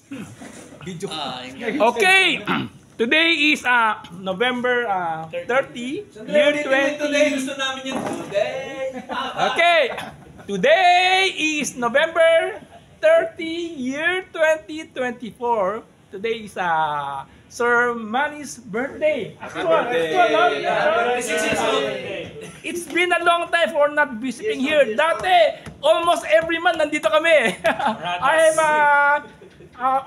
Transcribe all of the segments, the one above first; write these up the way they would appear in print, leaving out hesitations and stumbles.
Okay. Today is November 30, year 20. Today, gusto namin yung today. Okay. Today is November 30, year 2024. Today is Sir Manny's birthday. Actual, it's been a long time for not visiting here. Dati, almost every month nandito kami. I have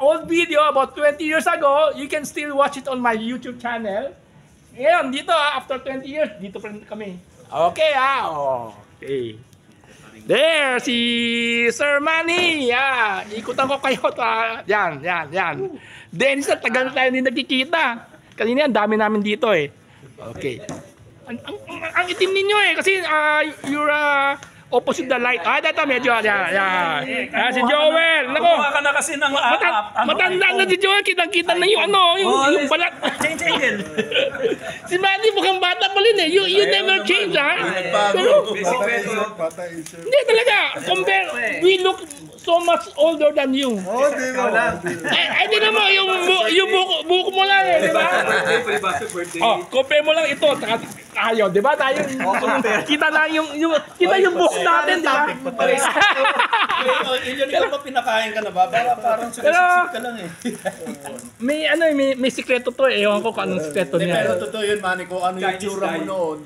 old video about 20 years ago. You can still watch it on my YouTube channel. Ngayon, dito after 20 years, dito pa rin kami. Okay okay. There, si Sir Manny. Ikutan ko kayo. Yan. Dennis, tagal na tayo hindi nagkikita. Kanina, ang dami namin dito eh. Okay. Ang itim ninyo eh. Kasi you're opposite the light. Dito medyo. Si Joel. Nako. Kumuha ka na kasi ng matanda na si Joel. Kitang-kita na yung yung balat. Change angle. Si Manny mukhang bata pa rin eh. You never change Pero, hindi talaga. Compare. We look so much older than you. Ay, di naman. Yung buko mo lang eh. Di ba? Compare mo lang ito. Tayo. Di ba? Tayo. Kita na yung buko natin, di ba? Ilan ka ba pinakain ka na ba? Parang sumisip ka lang eh. May sikreto to eh. Ewan ko kung anong sikreto niya. Pero totoo yun, Manny, kung ano yung tsura mo noon.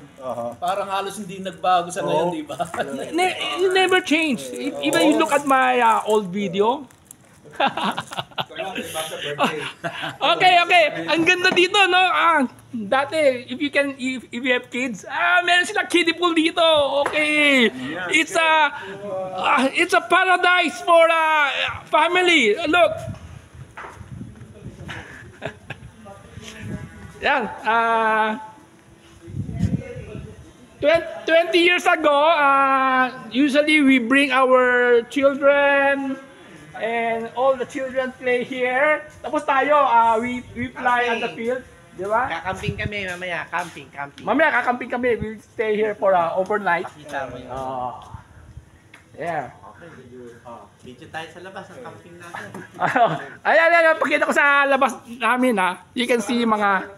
Parang halos hindi nagbago sa ngayon, di ba? You never change. Even you look at my old video. Okay. Ang ganda dito, no? Dati, if you have kids, meron sila kiddie pool dito. Okay. It's a paradise for family. Look. Yan. 20 years ago, usually we bring our children and all the children play here. Tapos tayo, we fly on the field. Di ba? Kakamping kami mamaya, camping. Mamaya kakamping kami. We stay here for overnight. Kita mo yun. Yeah. Okay, video tayo sa labas ng camping natin. Ayan, pakita ko sa labas namin You can see mga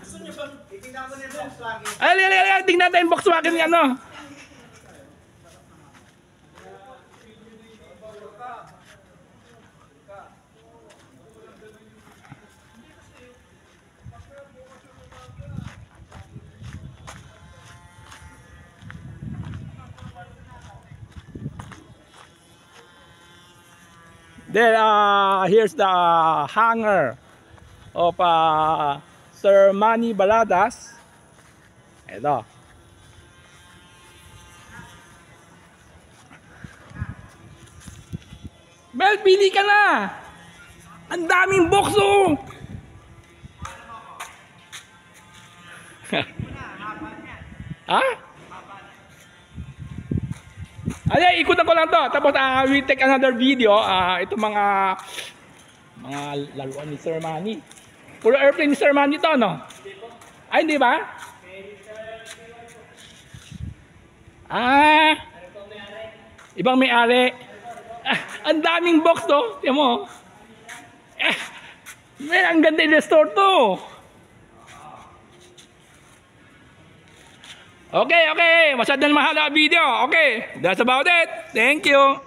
Gusto nyo bang itingnan mo na yung Volkswagen? tingnan natin yung Volkswagen yung ano. There, here's the hangar of Sir Manny Baladas. Ito. Mel, pili ka na! Ang daming box Ay, ikutan ko lang to. Tapos we take another video. Ito mga laruan ni Sir Manny. Puro airplane ni Sir Manny to, no? Ay, hindi ba? Ibang may-ari. Ang daming box to. Tiyan mo. Ang ganda i-restore to. Okay. Masyadong mahal ang video. Okay. That's about it. Thank you.